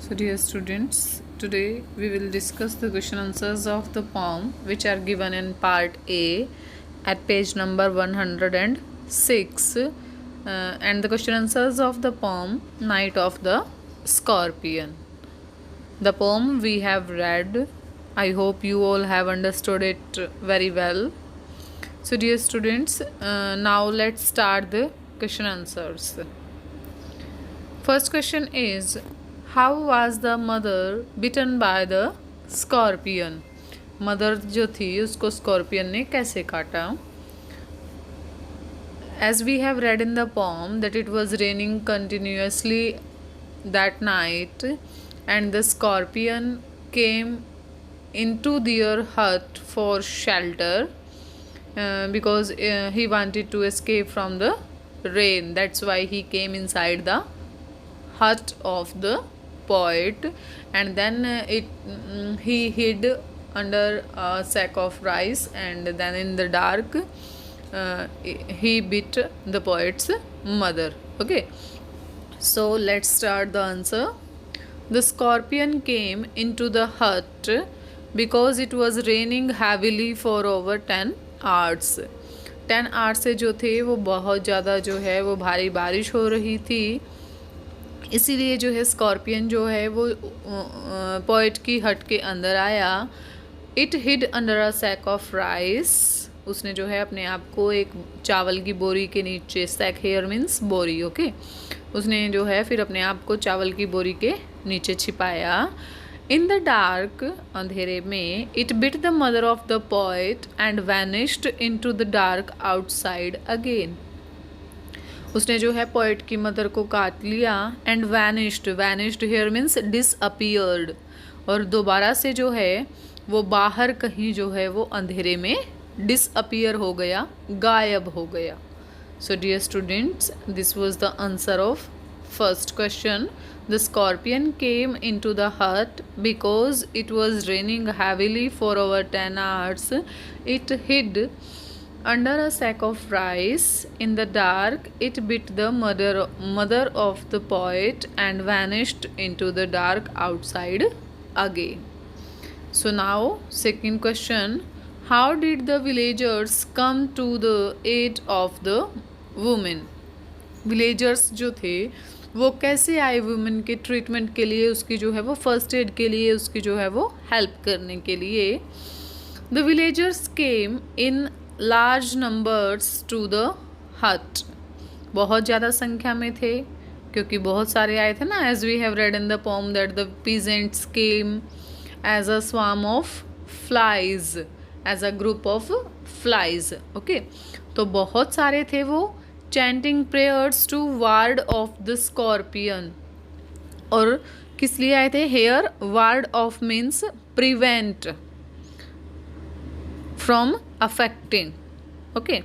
So, dear students, today we will discuss the question answers of the poem which are given in part A at page number 106, and the question answers of the poem Night of the Scorpion. The poem we have read. I hope you all have understood it very well. So, dear students, now let's start the question answers. First question is, how was the mother bitten by the scorpion? Mother जो थी उसको scorpion ने कैसे काटा? As we have read in the poem that it was raining continuously that night and the scorpion came into their hut for shelter because he wanted to escape from the rain. That's why he came inside the hut of the poet, and then he hid under a sack of rice, and then in the dark he bit the poet's mother. Okay, so let's start the answer. The scorpion came into the hut because it was raining heavily for over 10 hours. 10 hours से जो थे वो बहुत ज़्यादा जो है वो भारी बारिश हो रही थी, इसीलिए जो है स्कॉर्पियन जो है वो पोएट की हट के अंदर आया. It hid under a sack of rice. उसने जो है अपने आप को एक चावल की बोरी के नीचे, सैक हेयर मीन्स बोरी. ओके, उसने जो है फिर अपने आप को चावल की बोरी के नीचे छिपाया. इन द डार्क, अंधेरे में, it bit the mother of the poet and vanished into the dark outside again. उसने जो है पोएट की मदर को काट लिया. And vanished, vanished here means disappeared, और दोबारा से जो है वो बाहर कहीं जो है वो अंधेरे में डिसअपियर हो गया, गायब हो गया. So dear students, this was the answer of first question. The scorpion came into the hut because it was raining heavily for over 10 hours. It hid under a sack of rice. In the dark, it bit the mother of the poet and vanished into the dark outside again. So now, second question. How did the villagers come to the aid of the woman? Villagers जो थे वो कैसे आए women के treatment के लिए, उसकी जो है वो फर्स्ट एड के लिए, उसकी जो है वो हेल्प करने के लिए. The villagers came in large numbers to the hut. बहुत ज़्यादा संख्या में थे क्योंकि बहुत सारे आए थे ना. As we have read in the poem that the peasants came as a swarm of flies, as a group of flies. Okay, तो बहुत सारे थे वो, chanting prayers to ward off the scorpion. और किस लिए आए थे? Here ward off means prevent from affecting. Okay,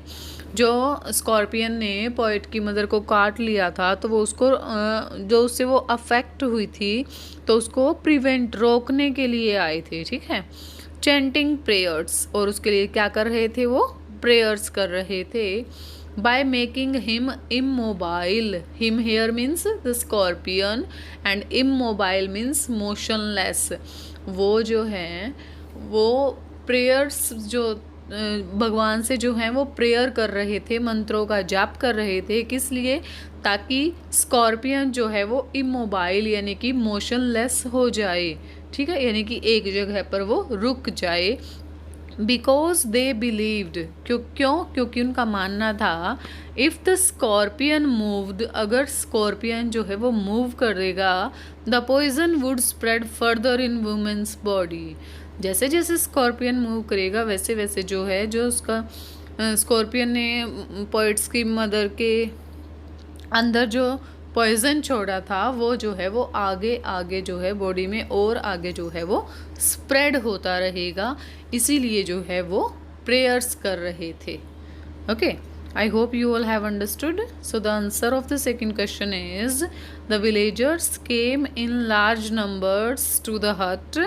जो स्कॉर्पियन ने पोएट की मदर को काट लिया था तो वो उसको जो उससे वो अफेक्ट हुई थी तो उसको प्रिवेंट, रोकने के लिए आए थे. ठीक है, चैंटिंग प्रेयर्स, और उसके लिए क्या कर रहे थे? वो प्रेयर्स कर रहे थे. by making him immobile. Him here means the scorpion and immobile means motionless. वो जो है वो प्रेयर्स जो भगवान से जो है वो प्रेयर कर रहे थे, मंत्रों का जाप कर रहे थे. किस लिए? ताकि स्कॉर्पियन जो है वो इमोबाइल यानी कि मोशनलेस हो जाए. ठीक है, यानी कि एक जगह पर वो रुक जाए. बिकॉज दे बिलीव्ड, क्योंकि उनका मानना था इफ़ द स्कॉर्पियन मूव्ड, अगर स्कॉर्पियन जो है वो मूव करेगा, the poison would spread further in women's body. जैसे जैसे स्कॉर्पियन मूव करेगा वैसे वैसे जो है जो उसका स्कॉर्पियन ने पोइट्स की मदर के अंदर जो पॉइजन छोड़ा था वो जो है वो आगे आगे जो है बॉडी में और आगे जो है वो स्प्रेड होता रहेगा. इसीलिए जो है वो प्रेयर्स कर रहे थे. Okay, I hope you all have understood. So the answer of the second question is the villagers came in large numbers to the hut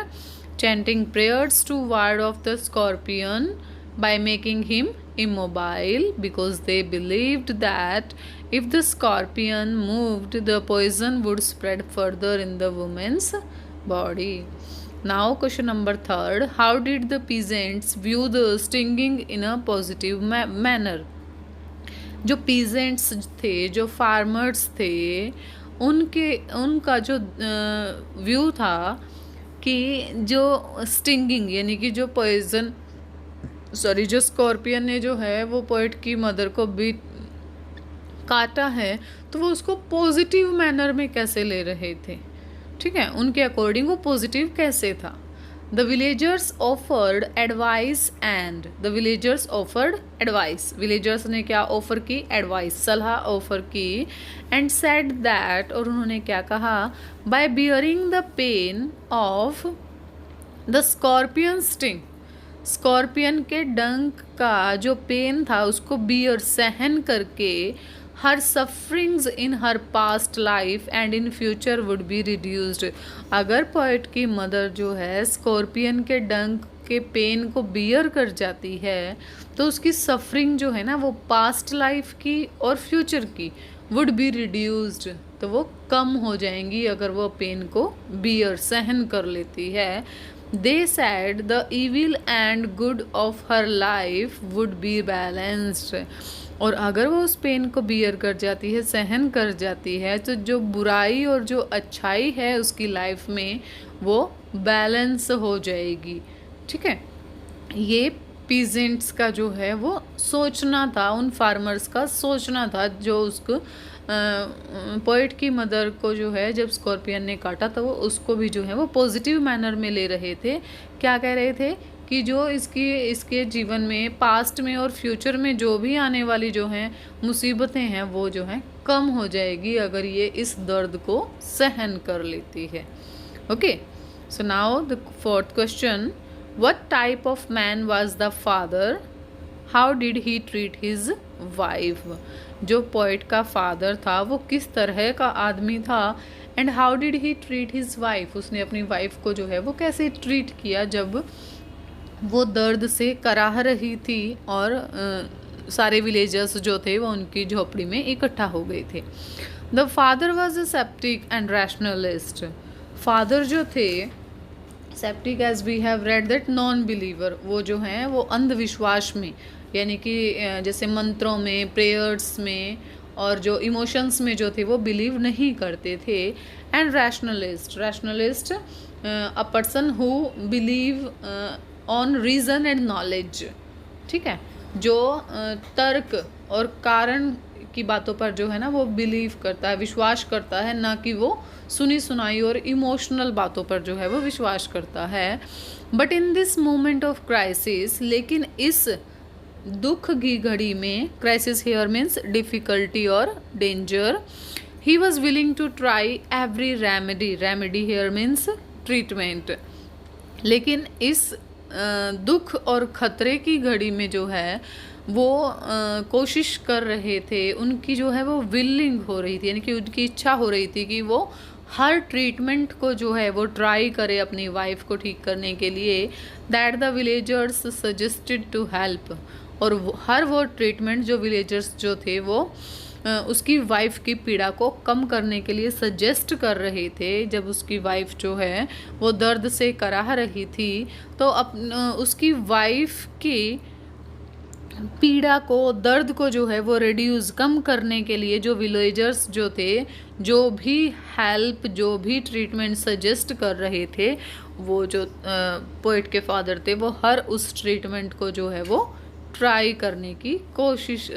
chanting prayers to ward off the scorpion by making him immobile because they believed that if the scorpion moved, the poison would spread further in the woman's body. Now question number 3, how did the peasants view the stinging in a positive manner? जो peasants थे, जो farmers थे, उनका जो view था कि जो stinging यानी कि जो पॉइजन जो स्कॉर्पियन ने जो है वो पोएट की मदर को भी काटा है, तो वो उसको पॉजिटिव मैनर में कैसे ले रहे थे, ठीक है, उनके अकॉर्डिंग वो पॉजिटिव कैसे था. The villagers offered advice villagers ने क्या ऑफर की? एडवाइस, सलाह ऑफर की. एंड सेड दैट, और उन्होंने क्या कहा? By bearing the pain of the scorpion sting, scorpion के डंक का जो पेन था उसको बियर, सहन करके, her sufferings in her past life and in future would be reduced. अगर पोएट की मदर जो है स्कॉर्पियन के डंक के पेन को बियर कर जाती है तो उसकी सफरिंग जो है ना वो पास्ट लाइफ की और फ्यूचर की वुड बी रिड्यूस्ड, तो वो कम हो जाएंगी अगर वो पेन को बियर, सहन कर लेती है. They said the evil and good of her life would be balanced. और अगर वो उस पेन को बियर कर जाती है, सहन कर जाती है, तो जो बुराई और जो अच्छाई है उसकी लाइफ में वो बैलेंस हो जाएगी, ठीक है. ये पीजेंट्स का जो है वो सोचना था, उन फार्मर्स का सोचना था जो उसको पोएट की मदर को जो है जब स्कॉर्पियन ने काटा तो वो उसको भी जो है वो पॉजिटिव मैनर में ले रहे थे. क्या कह रहे थे कि जो इसके जीवन में पास्ट में और फ्यूचर में जो भी आने वाली जो हैं मुसीबतें हैं वो जो हैं कम हो जाएगी अगर ये इस दर्द को सहन कर लेती है. Okay, so now the 4th question, what type of man was the father, how did he treat his wife. जो पोएट का फादर था वो किस तरह का आदमी था, and how did he treat his wife, उसने अपनी वाइफ को जो है वो कैसे ट्रीट किया जब वो दर्द से कराह रही थी और सारे विलेजर्स जो थे वो उनकी झोपड़ी में इकट्ठा हो गए थे. The father was a sceptic and rationalist. Father जो थे sceptic, as we have read that, non believer, वो जो हैं वो अंधविश्वास में यानी कि जैसे मंत्रों में, प्रेयर्स में और जो इमोशंस में जो थे वो बिलीव नहीं करते थे. And rationalist a person who believe on reason and knowledge, ठीक है, जो तर्क और कारण की बातों पर जो है ना वो बिलीव करता है, विश्वास करता है, ना कि वो सुनी सुनाई और इमोशनल बातों पर जो है वो विश्वास करता है. But in this moment of crisis, लेकिन इस दुख की घड़ी में, क्राइसिस हियर मीन्स डिफ़िकल्टी और danger, he was willing to try every remedy here means treatment. लेकिन इस दुख और ख़तरे की घड़ी में जो है वो कोशिश कर रहे थे, उनकी जो है वो विलिंग हो रही थी यानी कि उनकी इच्छा हो रही थी कि वो हर ट्रीटमेंट को जो है वो ट्राई करे अपनी वाइफ को ठीक करने के लिए. That the villagers suggested to help, और हर वो ट्रीटमेंट जो विलेजर्स जो थे वो उसकी वाइफ की पीड़ा को कम करने के लिए सजेस्ट कर रहे थे. जब उसकी वाइफ जो है वो दर्द से कराह रही थी तो उसकी वाइफ की पीड़ा को, दर्द को जो है वो रिड्यूस, कम करने के लिए जो विलेजर्स जो थे, जो भी हेल्प, जो भी ट्रीटमेंट सजेस्ट कर रहे थे, वो जो पोएट के फादर थे वो हर उस ट्रीटमेंट को जो है वो ट्राई करने की कोशिश,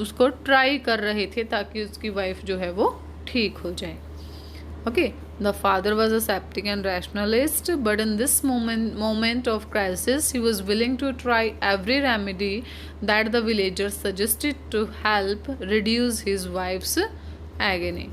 उसको ट्राई कर रहे थे ताकि उसकी वाइफ जो है वो ठीक हो जाए. Okay, the father was a sceptic and rationalist, but in this moment of crisis he was willing to try every remedy that the villagers suggested to help reduce his wife's agony.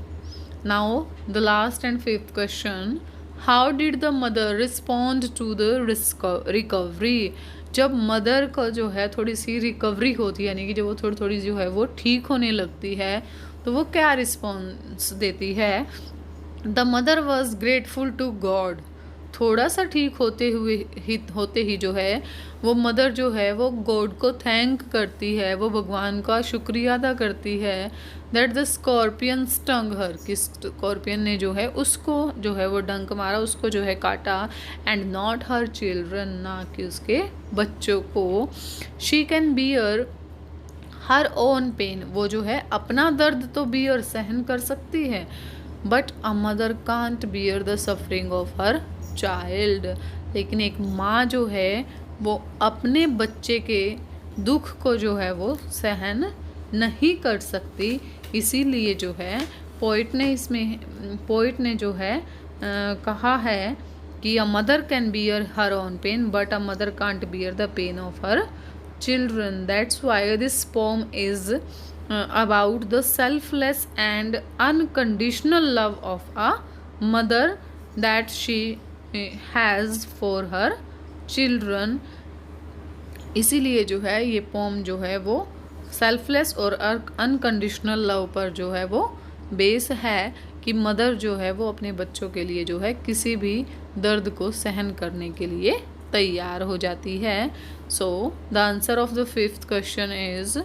Now the last and 5th question, how did the mother respond to the recovery. जब mother को जो है थोड़ी सी recovery होती है यानी कि जब वो थोड़ी थोड़ी जो है वो ठीक होने लगती है तो वो क्या रिस्पॉन्स देती है. The mother was grateful to God थोड़ा सा ठीक होते ही जो है वो मदर जो है वो गॉड को थैंक करती है, वो भगवान का शुक्रिया अदा करती है दैट द स्कॉर्पियन स्टंग हर, कि स्कॉर्पियन ने जो है उसको जो है वो डंक मारा, उसको जो है काटा, एंड नॉट हर चिल्ड्रन, ना कि उसके बच्चों को। She can bear her own pain, वो जो है अपना दर्द तो बियर सहन कर सकती है, but a mother can't bear the suffering of her child, लेकिन एक माँ जो है वो अपने बच्चे के दुख को जो है वो सहन नहीं कर सकती। इसीलिए जो है पोइट ने जो है कहा है कि a mother can bear her own pain but a mother can't bear the pain of her children. That's why this poem is about the selfless and unconditional love of a mother that she has for her children. इसीलिए जो है ये pome जो है वो selfless और unconditional love पर जो है वो बेस है, कि मदर जो है वो अपने बच्चों के लिए जो है किसी भी दर्द को सहन करने के लिए तैयार हो जाती है। So the answer of the fifth question is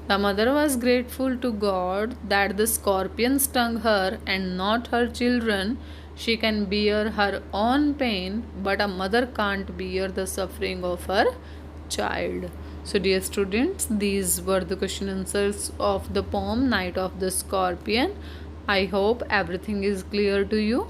the mother was grateful to God that the scorpion stung her and not her children. She can bear her own pain but a mother can't bear the suffering of her child. So dear students, these were the question answers of the poem Night of the Scorpion. I hope everything is clear to you.